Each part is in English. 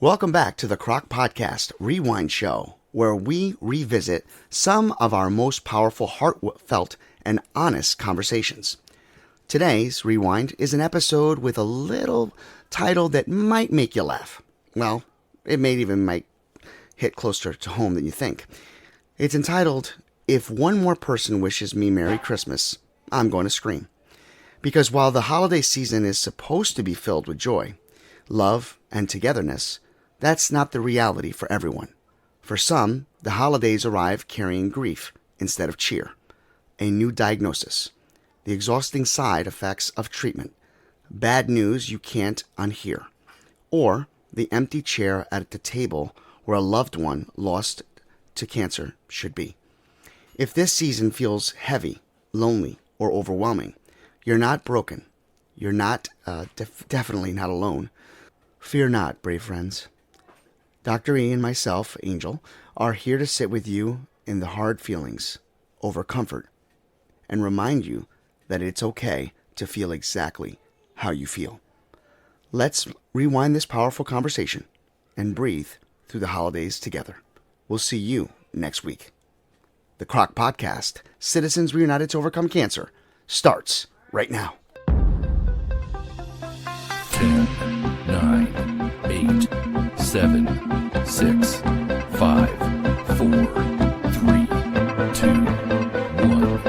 Welcome back to the Croc Podcast Rewind Show, where we revisit some of our most powerful, heartfelt, and honest conversations. Today's Rewind is an episode with a little title that might make you laugh. Well, it might hit closer to home than you think. It's entitled, If One More Person Wishes Me Merry Christmas, I'm Going to Scream. Because while the holiday season is supposed to be filled with joy, love, and togetherness, that's not the reality for everyone. For some, the holidays arrive carrying grief instead of cheer, a new diagnosis, the exhausting side effects of treatment, bad news you can't unhear, or the empty chair at the table where a loved one lost to cancer should be. If this season feels heavy, lonely, or overwhelming, you're not broken. You're not, definitely not alone. Fear not, brave friends. Dr. E and myself, Angel, are here to sit with you in the hard feelings over comfort and remind you that it's okay to feel exactly how you feel. Let's rewind this powerful conversation and breathe through the holidays together. We'll see you next week. The Croc Podcast, Citizens Reunited to Overcome Cancer, starts right now. 10, 9, 8, 7, 6, 5, 4, 3, 2, 1.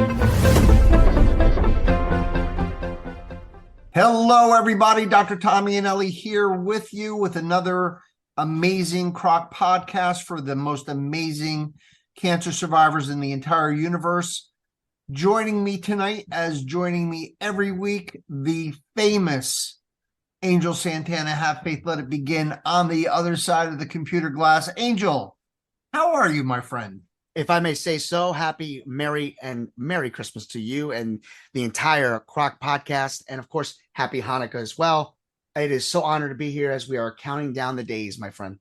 Hello, everybody. Dr. Tommy and Ellie here with you with another amazing Croc podcast for the most amazing cancer survivors in the entire universe. Joining me tonight, as joining me every week, the famous Angel Santana. Have faith, let it begin, on the other side of the computer glass. Angel, how are you, my friend? If I may say so, Merry Christmas to you and the entire Croc Podcast, and of course, Happy Hanukkah as well. It is so honored to be here as we are counting down the days, my friend.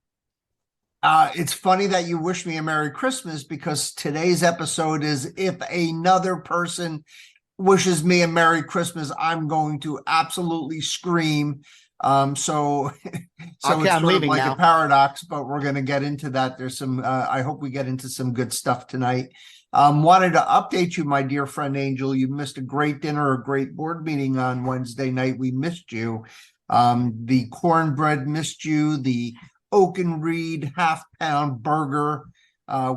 It's funny that you wish me a Merry Christmas, because today's episode is If Another Person Wishes Me a Merry Christmas, I'm Going to Absolutely Scream. So Okay, it's I'm sort leaving of like now. a paradox, but we're going to get into that. There's some, I hope we get into some good stuff tonight. Wanted to update you, my dear friend Angel. You missed a great dinner, a great board meeting on Wednesday night. We missed you. The cornbread missed you. The Oak and Reed half-pound burger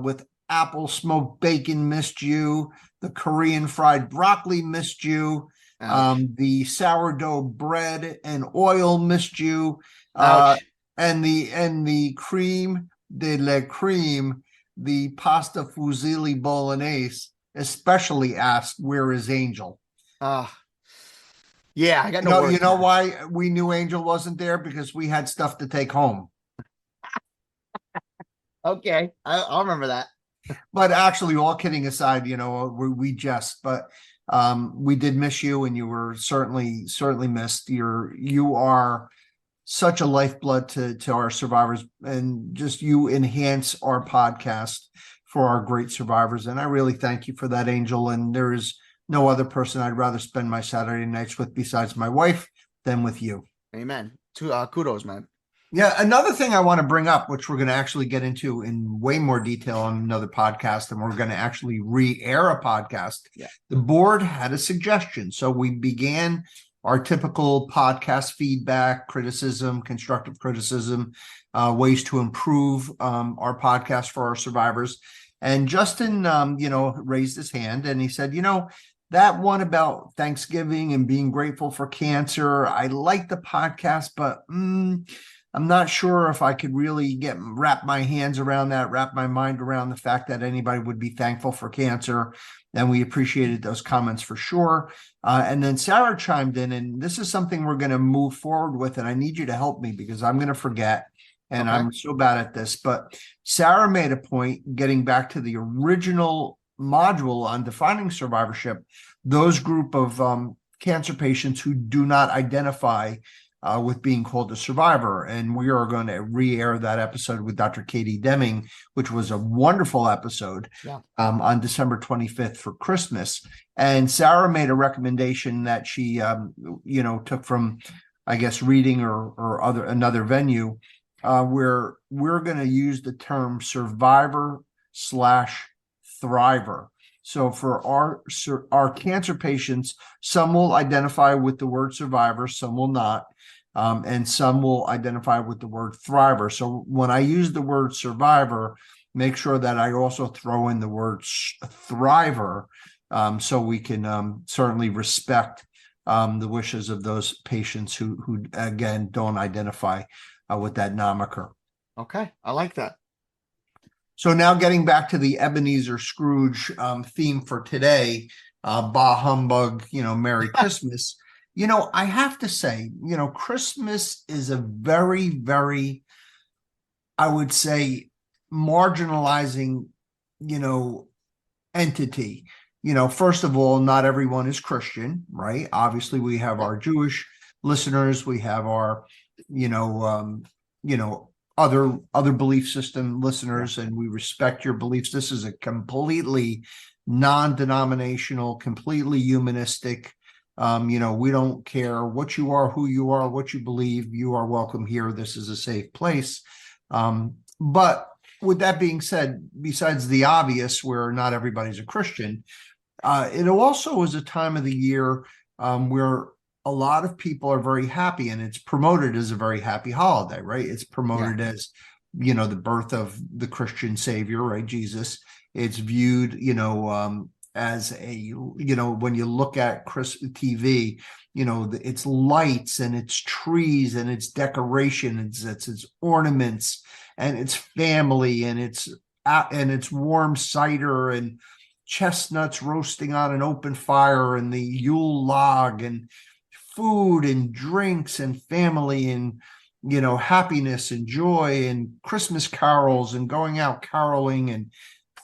with apple smoked bacon missed you. The Korean fried broccoli missed you. The sourdough bread and oil missed you. And the creme de la creme, the pasta fusilli bolognese, especially asked, where is Angel? Yeah, I got no words. You know why we knew Angel wasn't there? Because we had stuff to take home. Okay, I'll remember that. But actually, all kidding aside, we jest, but we did miss you, and you were certainly missed. You are such a lifeblood to our survivors, and just you enhance our podcast for our great survivors. And I really thank you for that, Angel. And there is no other person I'd rather spend my Saturday nights with besides my wife than with you. Amen. Kudos, man. Yeah, another thing I want to bring up, which we're going to actually get into in way more detail on another podcast, and we're going to actually re-air a podcast. Yeah. The board had a suggestion. So we began our typical podcast feedback, criticism, constructive criticism, ways to improve our podcast for our survivors. And Justin, raised his hand and he said, that one about Thanksgiving and being grateful for cancer, I like the podcast, but I'm not sure if I could really wrap my mind around the fact that anybody would be thankful for cancer. And we appreciated those comments for sure. And then Sarah chimed in, and this is something we're going to move forward with. And I need you to help me because I'm going to forget. And Okay. I'm so bad at this. But Sarah made a point, getting back to the original module on defining survivorship, those group of cancer patients who do not identify with being called a survivor. And we are going to re-air that episode with Dr. Katie Deming, which was a wonderful episode on December 25th for Christmas. And Sarah made a recommendation that she, took from, I guess, reading or another venue, where we're going to use the term survivor slash thriver. So for our cancer patients, some will identify with the word survivor, some will not, and some will identify with the word thriver. So when I use the word survivor, make sure that I also throw in the word thriver, so we can certainly respect the wishes of those patients who again don't identify with that nomiker. Okay, I like that. So now getting back to the Ebenezer Scrooge theme for today, bah humbug, Merry Christmas. I have to say, Christmas is a very, very, I would say, marginalizing, entity. First of all, not everyone is Christian, right? Obviously, we have our Jewish listeners, we have our, other belief system listeners, and we respect your beliefs. This is a completely non-denominational, completely humanistic. We don't care what you are, who you are, what you believe. You are welcome here. This is a safe place. But with that being said, besides the obvious, where not everybody's a Christian, it also is a time of the year where a lot of people are very happy, and it's promoted as a very happy holiday, right? It's promoted as, the birth of the Christian Savior, right? Jesus. It's viewed, as a, when you look at TV, it's lights and it's trees and it's decoration, it's ornaments and it's family and it's warm cider and chestnuts roasting on an open fire and the Yule log and food and drinks and family and happiness and joy and Christmas carols and going out caroling and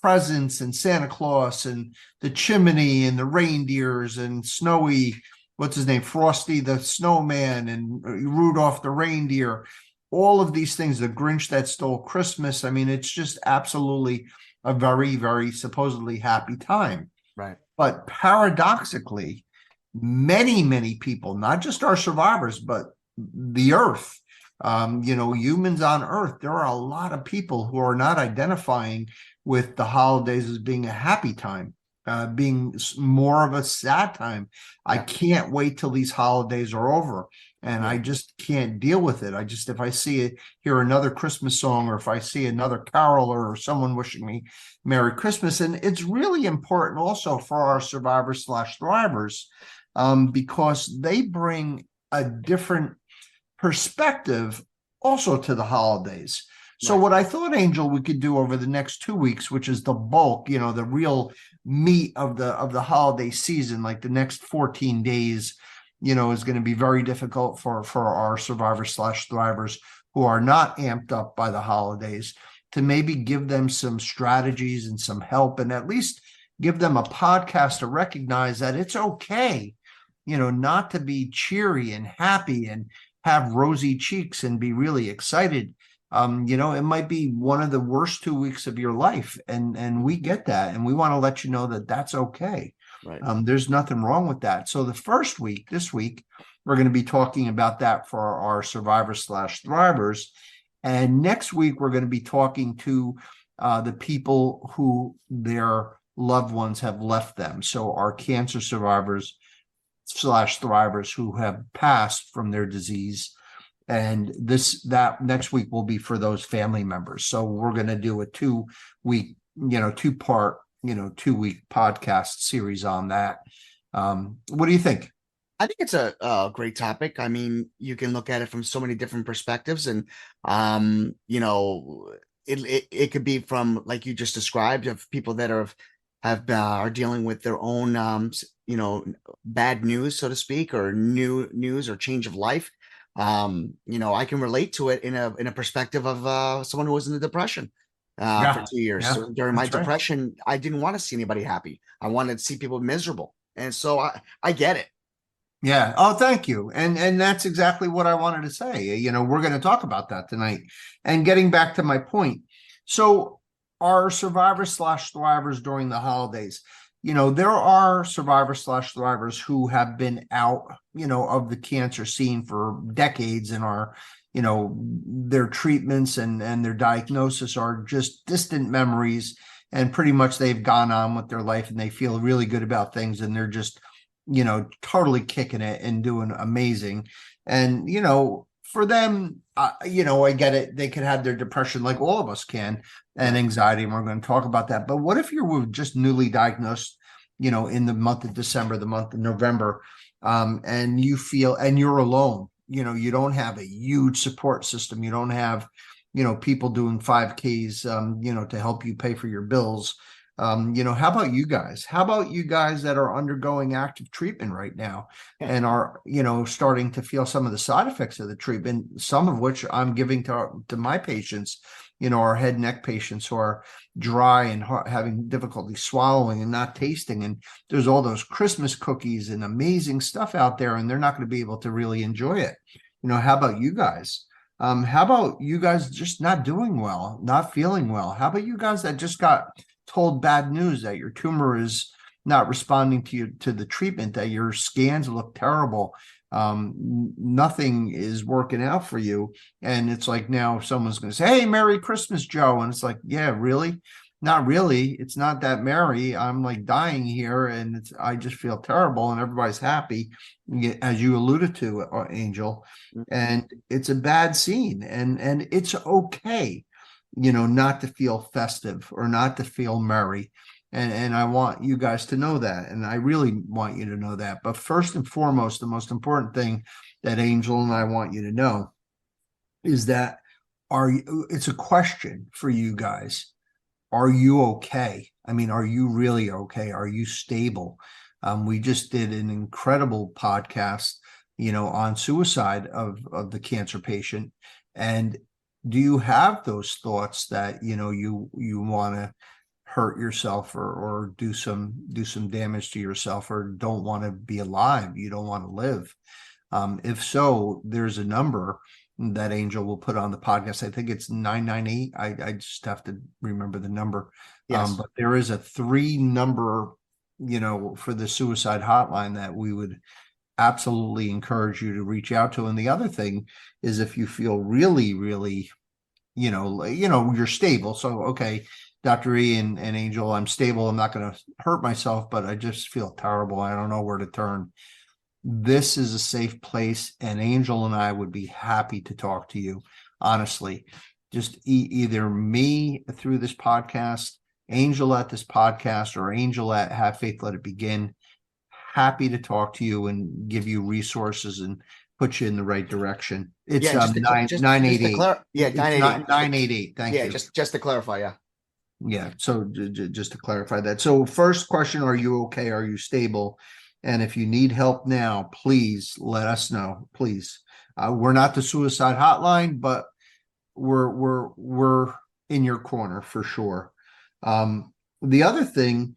presents and Santa Claus and the chimney and the reindeers and Snowy, what's his name, Frosty the Snowman and Rudolph the reindeer. All of these things, the Grinch that stole Christmas. I mean, it's just absolutely a very, very supposedly happy time. Right. But paradoxically, many, many people, not just our survivors, but the earth, humans on earth, there are a lot of people who are not identifying with the holidays as being a happy time, being more of a sad time. I can't wait till these holidays are over. And I just can't deal with it. If I hear another Christmas song, or if I see another caroler or someone wishing me Merry Christmas. And it's really important also for our survivors slash thrivers, because they bring a different perspective also to the holidays. So what I thought, Angel, we could do over the next 2 weeks, which is the bulk, the real meat of the holiday season, like the next 14 days, is going to be very difficult for our survivors slash thrivers who are not amped up by the holidays, to maybe give them some strategies and some help, and at least give them a podcast to recognize that it's okay, not to be cheery and happy and have rosy cheeks and be really excited. It might be one of the worst 2 weeks of your life, and we get that, and we want to let you know that that's okay. Right. There's nothing wrong with that. So the first week, this week, we're going to be talking about that for our survivors slash thrivers. And next week, we're going to be talking to the people who their loved ones have left them. So our cancer survivors slash thrivers who have passed from their disease. And that next week will be for those family members. So we're going to do a 2 week, 2-part, 2-week podcast series on that. What do you think? I think it's a great topic. I mean, you can look at it from so many different perspectives, and it could be from, like you just described, of people that are dealing with their own bad news, so to speak, or new news or change of life. I can relate to it in a perspective of someone who was in a depression for 2 years. Yeah, so during my that's right. depression, I didn't want to see anybody happy. I wanted to see people miserable. And so I get it. Yeah. Oh, thank you. And that's exactly what I wanted to say. We're going to talk about that tonight. And getting back to my point. So our survivors slash thrivers during the holidays, there are survivors slash thrivers who have been out, of the cancer scene for decades and are, their treatments and their diagnosis are just distant memories, and pretty much they've gone on with their life and they feel really good about things, and they're just, totally kicking it and doing amazing. And, for them, I get it. They could have their depression like all of us can, and anxiety, and we're going to talk about that. But what if you were just newly diagnosed, in the month of December, the month of November, and you feel, and you're alone, you don't have a huge support system. You don't have, people doing 5Ks, to help you pay for your bills. How about you guys? How about you guys that are undergoing active treatment right now and are, starting to feel some of the side effects of the treatment, some of which I'm giving to my patients, our head and neck patients who are dry and having difficulty swallowing and not tasting. And there's all those Christmas cookies and amazing stuff out there, and they're not going to be able to really enjoy it. How about you guys? How about you guys just not doing well, not feeling well? How about you guys that just got told bad news that your tumor is not responding to the treatment, that your scans look terrible, nothing is working out for you, and it's like now someone's going to say, "Hey, Merry Christmas, Joe," and it's like, yeah, really? Not really. It's not that merry. I'm like dying here, and I just feel terrible, and everybody's happy, as you alluded to, Angel, and it's a bad scene, and it's okay, not to feel festive or not to feel merry. And I want you guys to know that. And I really want you to know that. But first and foremost, the most important thing that Angel and I want you to know is that it's a question for you guys. Are you okay? I mean, are you really okay? Are you stable? We just did an incredible podcast, on suicide of the cancer patient. And do you have those thoughts that, you want to hurt yourself or do some damage to yourself, or don't want to be alive? You don't want to live. If so, there's a number that Angel will put on the podcast. I think it's 998. I just have to remember the number. Yes. But there is a 3 number, for the suicide hotline that we would absolutely encourage you to reach out to. And the other thing is, if you feel really, really, you're stable. So, okay, Dr. E and Angel, I'm stable. I'm not going to hurt myself, but I just feel terrible. I don't know where to turn. This is a safe place, and Angel and I would be happy to talk to you, honestly. Just either me through this podcast, Angel at this podcast, or Angel at Have Faith, Let It Begin. Happy to talk to you and give you resources and put you in the right direction. It's 988. 988. Thank you. Just to clarify. Yeah. Yeah. So just to clarify that. So first question, are you okay? Are you stable? And if you need help now, please let us know. Please. We're not the suicide hotline, but we're in your corner for sure. The other thing,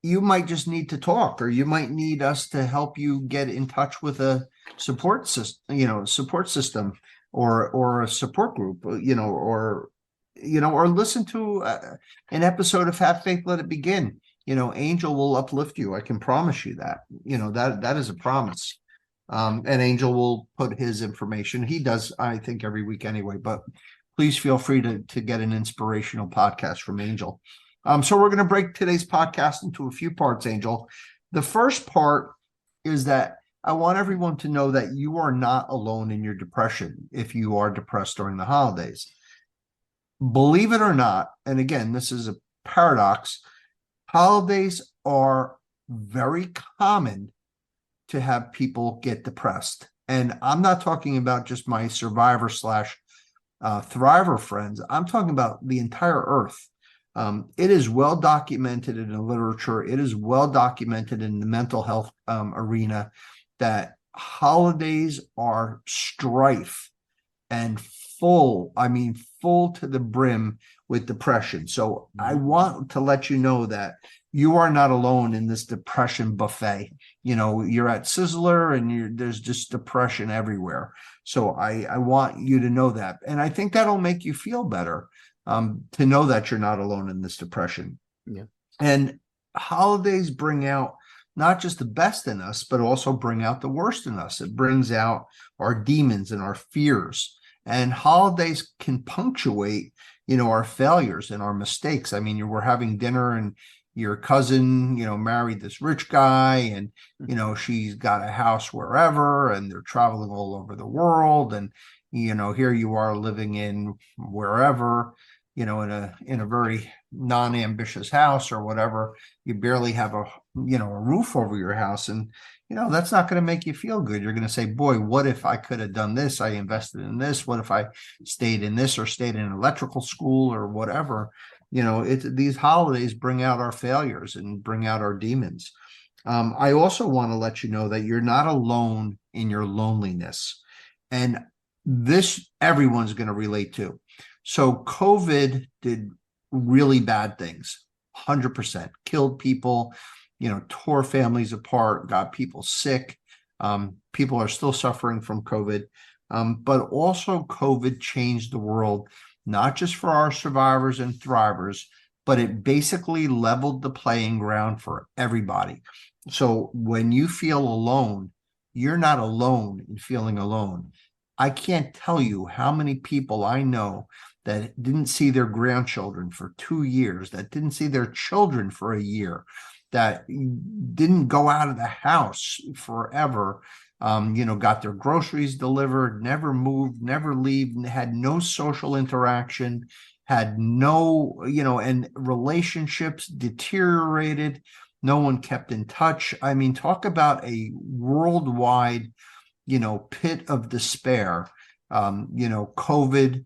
you might just need to talk, or you might need us to help you get in touch with a support system, or a support group, or listen to an episode of Have Faith, Let It Begin. Angel will uplift you. I can promise you that. That is a promise. And Angel will put his information. He does, I think, every week anyway, but please feel free to get an inspirational podcast from Angel. So we're going to break today's podcast into a few parts, Angel. The first part is that I want everyone to know that you are not alone in your depression if you are depressed during the holidays. Believe it or not, and again, this is a paradox, holidays are very common to have people get depressed. And I'm not talking about just my survivor / thriver friends. I'm talking about the entire earth. It is well documented in the literature. It is well documented in the mental health arena that holidays are strife and full to the brim with depression. So I want to let you know that you are not alone in this depression buffet. You're at Sizzler and there's just depression everywhere. So I want you to know that. And I think that'll make you feel better, to know that you're not alone in this depression. Yeah. And holidays bring out not just the best in us, but also bring out the worst in us. It brings out our demons and our fears. And holidays can punctuate, our failures and our mistakes. I mean, we're having dinner and your cousin, married this rich guy, and, she's got a house wherever, and they're traveling all over the world. And, here you are living in wherever, in a very non-ambitious house or whatever. You barely have a roof over your house, and that's not going to make you feel good. You're going to say, boy, what if I could have done this? I invested in this. What if I stayed in this, or stayed in electrical school, or whatever? These holidays bring out our failures and bring out our demons. I also want to let you know that you're not alone in your loneliness, and this everyone's going to relate to. So COVID did really bad things, 100%, killed people, tore families apart, got people sick. People are still suffering from COVID. But also COVID changed the world, not just for our survivors and thrivers, but it basically leveled the playing ground for everybody. So when you feel alone, you're not alone in feeling alone. I can't tell you how many people I know that didn't see their grandchildren for 2 years, that didn't see their children for a year, that didn't go out of the house forever, got their groceries delivered, never moved, never leave, had no social interaction, had no, and relationships deteriorated. No one kept in touch. I mean, talk about a worldwide, pit of despair. COVID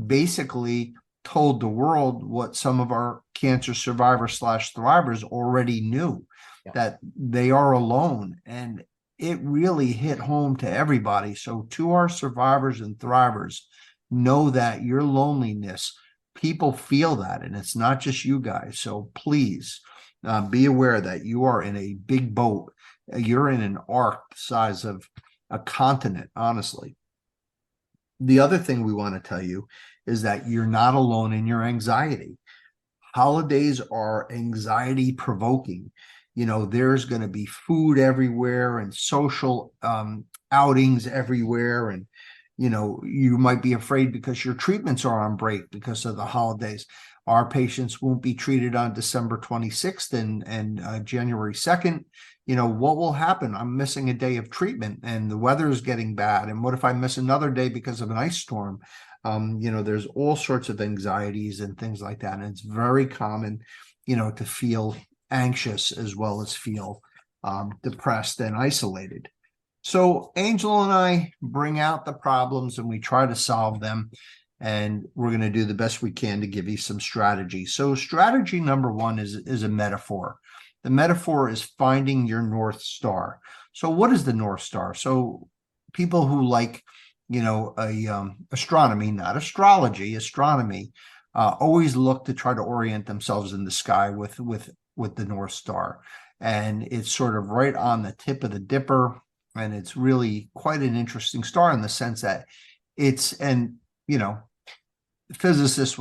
basically told the world what some of our cancer survivors / thrivers already knew, that they are alone. And it really hit home to everybody. So to our survivors and thrivers, know that your loneliness, people feel that, and it's not just you guys. So please be aware that you are in a big boat. You're in an arc the size of a continent, honestly. The other thing we want to tell you is that you're not alone in your anxiety. Holidays are anxiety provoking. There's going to be food everywhere and social outings everywhere. And, you might be afraid because your treatments are on break because of the holidays. Our patients won't be treated on December 26th and January 2nd. What will happen? I'm missing a day of treatment and the weather is getting bad. And what if I miss another day because of an ice storm? There's all sorts of anxieties and things like that. And it's very common, to feel anxious as well as feel depressed and isolated. So Angel and I bring out the problems and we try to solve them. And we're going to do the best we can to give you some strategy. So strategy number one is a metaphor. The metaphor is finding your North Star. So what is the North Star? So people who like, astronomy, not astrology, astronomy, always look to try to orient themselves in the sky with the North Star. And it's sort of right on the tip of the dipper. And it's really quite an interesting star in the sense that astrophysicists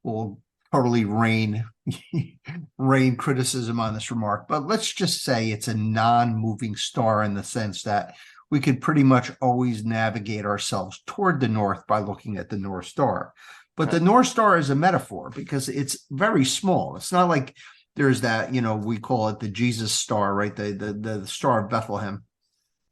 will totally rain criticism on this remark, but let's just say it's a non-moving star in the sense that we could pretty much always navigate ourselves toward the north by looking at the North Star. But the North Star is a metaphor because it's very small. It's not like there's that, we call it the Jesus star, right? The Star of Bethlehem,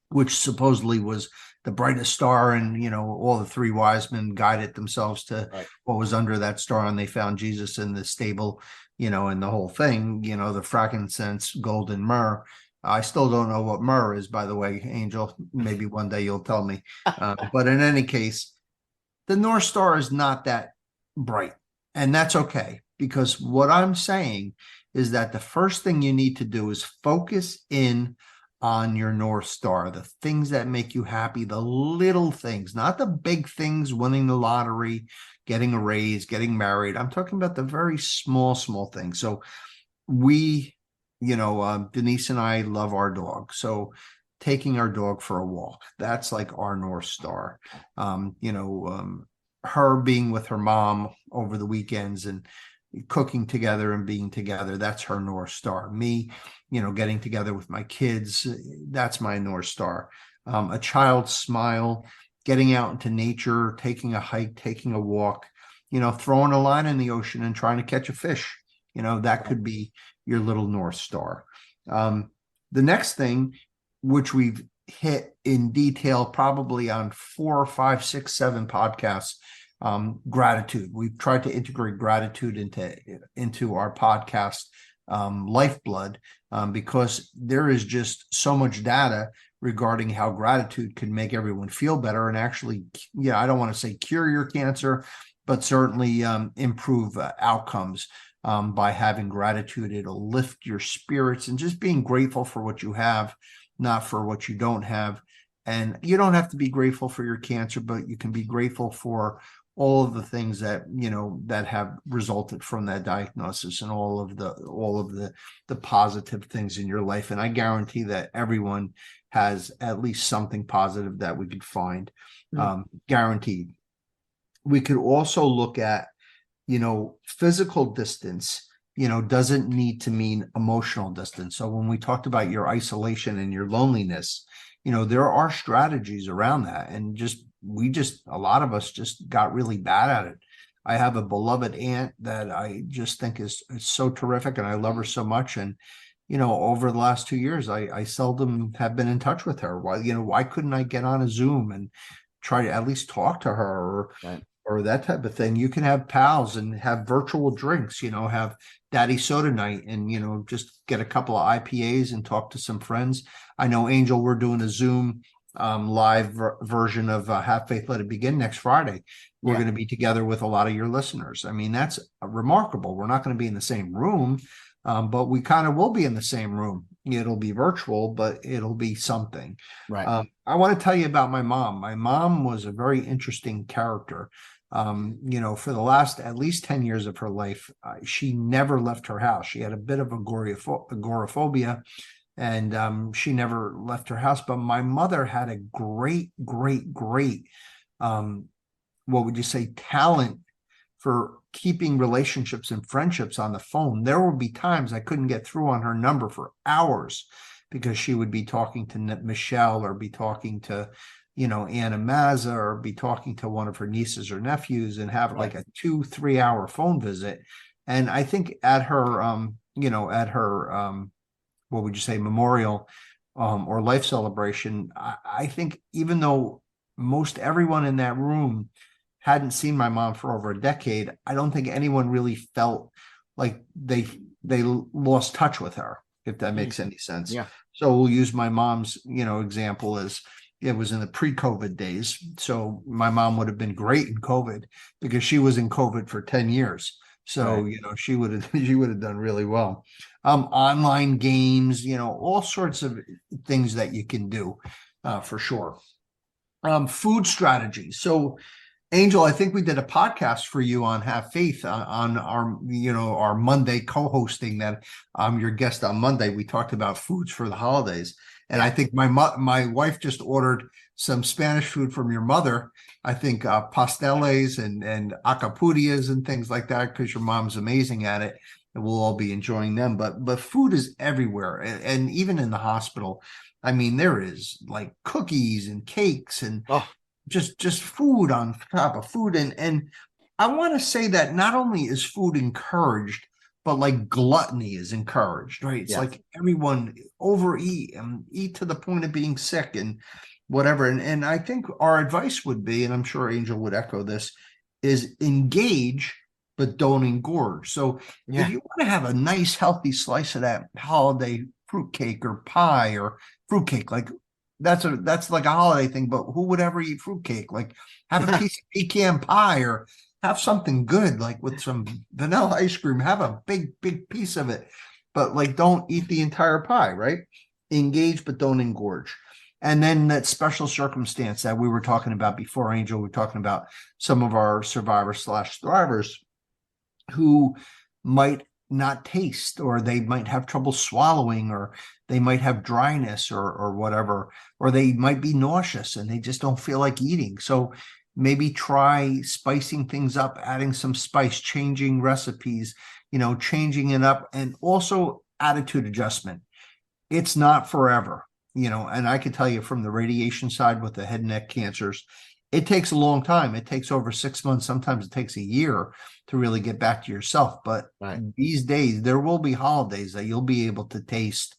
which supposedly was the brightest star, and all the three wise men guided themselves to what was under that star, and they found Jesus in the stable, and the whole thing, the frankincense, gold, and myrrh. I still don't know what myrrh is, by the way, Angel. Maybe one day you'll tell me. But in any case, the North Star is not that bright, and that's okay, because what I'm saying is that the first thing you need to do is focus in on your North Star, the things that make you happy, the little things, not the big things, winning the lottery, getting a raise, getting married. I'm talking about the very small things. So we, Denise and I love our dog. So taking our dog for a walk, that's like our North Star. Her being with her mom over the weekends and cooking together and being together, that's her North Star. Me, getting together with my kids, that's my North Star. A child's smile, getting out into nature, taking a hike, taking a walk, throwing a line in the ocean and trying to catch a fish. That could be your little North Star. The next thing, which we've hit in detail probably on 4, 5, 6, 7 podcasts, gratitude. We've tried to integrate gratitude into our podcast lifeblood, because there is just so much data regarding how gratitude can make everyone feel better and actually, I don't want to say cure your cancer, but certainly improve outcomes by having gratitude. It'll lift your spirits, and just being grateful for what you have, not for what you don't have. And you don't have to be grateful for your cancer, but you can be grateful for all of the things that that have resulted from that diagnosis, and all of the positive things in your life. And I guarantee that everyone has at least something positive that we could find, guaranteed. We could also look at, physical distance, doesn't need to mean emotional distance. So when we talked about your isolation and your loneliness, there are strategies around that. And a lot of us just got really bad at it. I have a beloved aunt that I just think is so terrific, and I love her so much. And, over the last 2 years, I seldom have been in touch with her. Why couldn't I get on a Zoom and try to at least talk to her, or that type of thing? You can have pals and have virtual drinks, have daddy soda night, and, just get a couple of IPAs and talk to some friends. I know, Angel, we're doing a Zoom live version of Have Faith, Let It Begin next Friday. We're going to be together with a lot of your listeners. I mean, that's remarkable. We're not going to be in the same room, but we kind of will be in the same room. It'll be virtual, but it'll be something. Right. I want to tell you about my mom. My mom was a very interesting character. For the last at least 10 years of her life, she never left her house. She had a bit of agoraphobia, and she never left her house. But my mother had a great, what would you say, talent for keeping relationships and friendships on the phone. There would be times I couldn't get through on her number for hours, because she would be talking to Michelle, or be talking to, Anna Mazza, or be talking to one of her nieces or nephews, and have like a 2-3 hour phone visit. And I think at her, what would you say, memorial or life celebration, I think even though most everyone in that room hadn't seen my mom for over a decade, I don't think anyone really felt like they lost touch with her, if that makes any sense. Yeah. So we'll use my mom's, example as it was in the pre-COVID days. So my mom would have been great in COVID, because she was in COVID for 10 years. So, she would have done really well. Online games, all sorts of things that you can do, for sure. Food strategies. So, Angel, I think we did a podcast for you on Have Faith on our Monday co-hosting, that I'm your guest on Monday. We talked about foods for the holidays. And I think my wife just ordered some Spanish food from your mother. I think pasteles and acapullas and things like that, because your mom's amazing at it, and we'll all be enjoying them. But food is everywhere, and even in the hospital. I mean, there is like cookies and cakes and just food on top of food. And I want to say that not only is food encouraged, but like gluttony is encouraged, right? It's like everyone overeat and eat to the point of being sick and whatever. And I think our advice would be, and I'm sure Angel would echo this, is engage, but don't engorge. So if you want to have a nice, healthy slice of that holiday fruitcake or pie or fruitcake, like that's like a holiday thing, but who would ever eat fruitcake? Like have a piece of pecan pie, or have something good, like with some vanilla ice cream, have a big piece of it, but like don't eat the entire pie, right? Engage, but don't engorge. And then that special circumstance that we were talking about before, Angel, we're talking about some of our survivors/thrivers who might not taste, or they might have trouble swallowing, or they might have dryness or whatever, or they might be nauseous and they just don't feel like eating. So maybe try spicing things up, adding some spice, changing recipes, changing it up, and also attitude adjustment. It's not forever, and I can tell you from the radiation side with the head and neck cancers, it takes a long time. It takes over 6 months. Sometimes it takes a year to really get back to yourself. But Right. these days, there will be holidays that you'll be able to taste,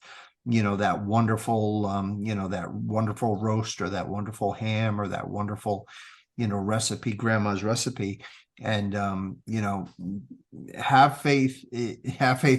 that wonderful, that wonderful roast or that wonderful ham or that wonderful, recipe, grandma's recipe. And, have faith,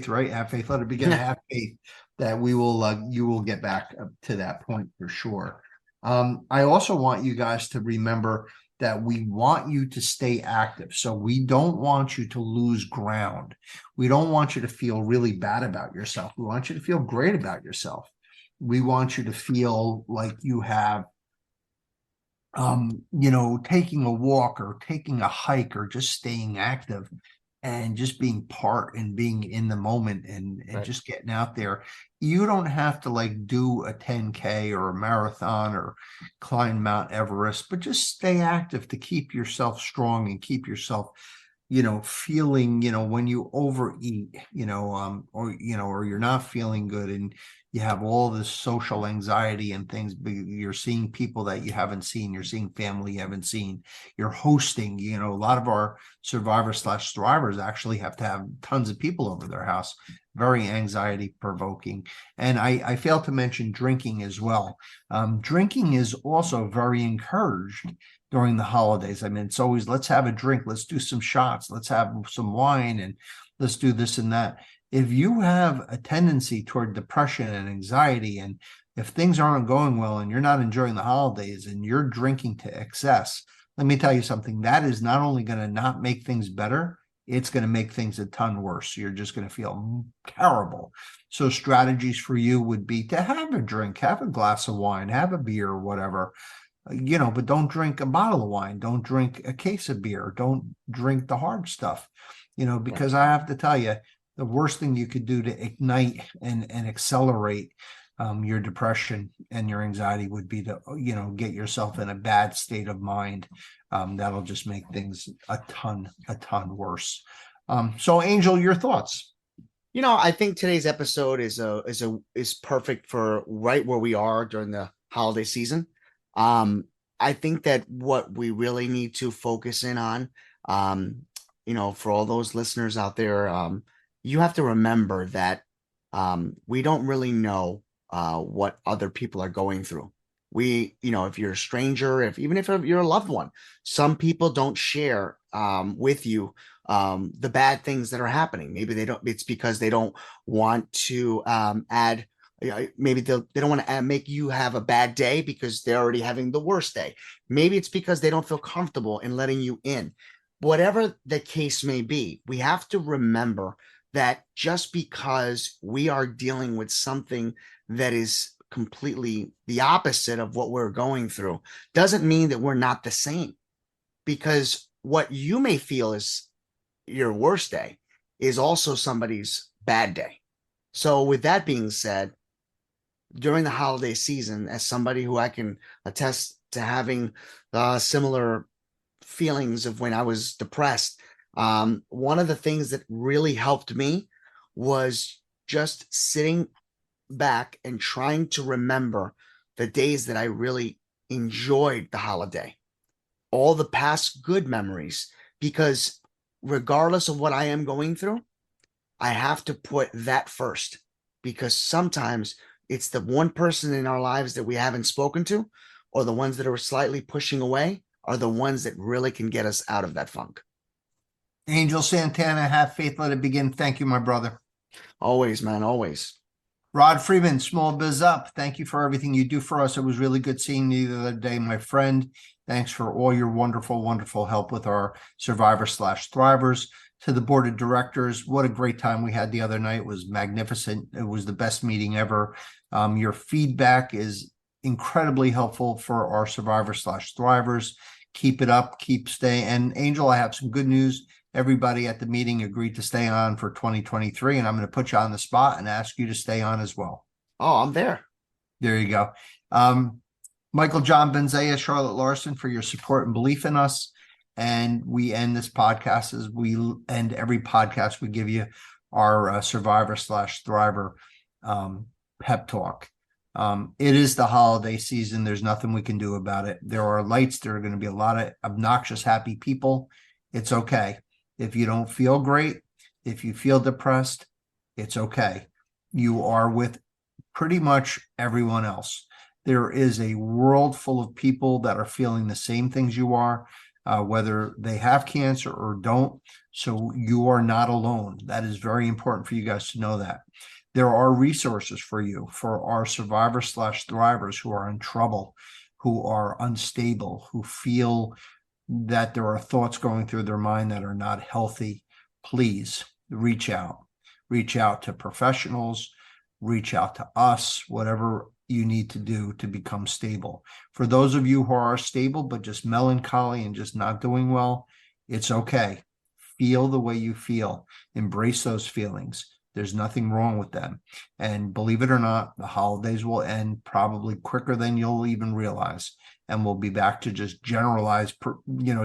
right? Have faith, let it begin. Have faith that you will get back up to that point for sure. I also want you guys to remember that we want you to stay active. So we don't want you to lose ground. We don't want you to feel really bad about yourself. We want you to feel great about yourself. We want you to feel like you have, taking a walk or taking a hike or just staying active and just being part and being in the moment and Right. just getting out there. You don't have to like do a 10K or a marathon or climb Mount Everest, but just stay active to keep yourself strong and keep yourself, feeling, when you overeat, or you're not feeling good and you have all this social anxiety and things, but you're seeing people that you haven't seen, you're seeing family you haven't seen, you're hosting, a lot of our survivors/thrivers actually have to have tons of people over their house. Very anxiety provoking. And I failed to mention drinking as well. Drinking is also very encouraged during the holidays. I mean, it's always, let's have a drink, let's do some shots, let's have some wine, and let's do this and that. If you have a tendency toward depression and anxiety, and if things aren't going well and you're not enjoying the holidays and you're drinking to excess, let me tell you something, that is not only going to not make things better, it's going to make things a ton worse. You're just going to feel terrible. So strategies for you would be to have a drink, have a glass of wine, have a beer, or whatever, but don't drink a bottle of wine. Don't drink a case of beer. Don't drink the hard stuff, because I have to tell you, the worst thing you could do to ignite and accelerate your depression and your anxiety would be to, get yourself in a bad state of mind. That'll just make things a ton worse. So Angel, your thoughts? I think today's episode is perfect for right where we are during the holiday season. I think that what we really need to focus in on, for all those listeners out there, you have to remember that we don't really know what other people are going through. If you're a stranger, even if you're a loved one, some people don't share with you the bad things that are happening. Maybe they don't. It's because they don't want to add. Maybe they don't want to make you have a bad day because they're already having the worst day. Maybe it's because they don't feel comfortable in letting you in. Whatever the case may be, we have to remember that just because we are dealing with something that is completely the opposite of what we're going through doesn't mean that we're not the same. Because what you may feel is your worst day is also somebody's bad day. So with that being said, during the holiday season, as somebody who I can attest to having similar feelings of when I was depressed, one of the things that really helped me was just sitting back and trying to remember the days that I really enjoyed the holiday, all the past good memories, because regardless of what I am going through, I have to put that first, because sometimes it's the one person in our lives that we haven't spoken to, or the ones that are slightly pushing away, are the ones that really can get us out of that funk. Angel Santana, have faith, let it begin. Thank you, my brother. Always, man, always. Rod Freeman, Small Biz Up. Thank you for everything you do for us. It was really good seeing you the other day, my friend. Thanks for all your wonderful, wonderful help with our survivor/thrivers. To the board of directors, what a great time we had the other night. It was magnificent. It was the best meeting ever. Your feedback is incredibly helpful for our survivor/thrivers. Keep it up, keep staying. And Angel, I have some good news. Everybody at the meeting agreed to stay on for 2023, and I'm going to put you on the spot and ask you to stay on as well. Oh, I'm there. There you go. Michael John Benzea, Charlotte Larson, for your support and belief in us. And we end this podcast as we end every podcast. We give you our survivor/thriver pep talk. It is the holiday season. There's nothing we can do about it. There are lights. There are going to be a lot of obnoxious, happy people. It's okay. If you don't feel great, if you feel depressed, it's okay. You are with pretty much everyone else. There is a world full of people that are feeling the same things you are, whether they have cancer or don't. So you are not alone. That is very important for you guys to know that. There are resources for you, for our survivors/thrivers who are in trouble, who are unstable, who feel that there are thoughts going through their mind that are not healthy. Please reach out. Reach out to professionals, reach out to us, whatever you need to do to become stable. For those of you who are stable, but just melancholy and just not doing well, it's okay. Feel the way you feel. Embrace those feelings. There's nothing wrong with them. And believe it or not, the holidays will end probably quicker than you'll even realize. And we'll be back to just generalized,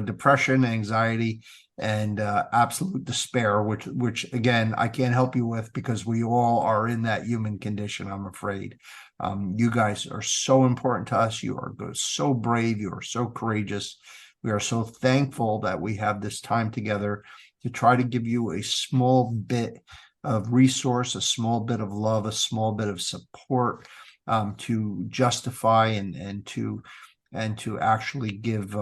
depression, anxiety, and absolute despair, which again, I can't help you with because we all are in that human condition, I'm afraid. You guys are so important to us. You are so brave. You are so courageous. We are so thankful that we have this time together to try to give you a small bit of resource, a small bit of love, a small bit of support, to justify and to actually give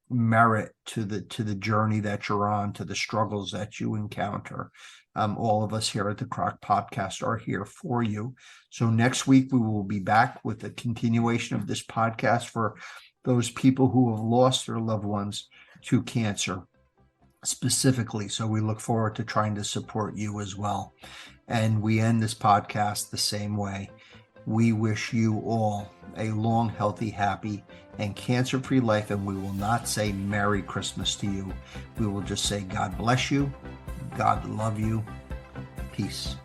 merit to the journey that you're on, to the struggles that you encounter. All of us here at the Croc Podcast are here for you. So next week we will be back with a continuation of this podcast for those people who have lost their loved ones to cancer specifically. So we look forward to trying to support you as well. And we end this podcast the same way. We wish you all a long, healthy, happy, and cancer-free life. And we will not say Merry Christmas to you. We will just say God bless you. God love you. Peace.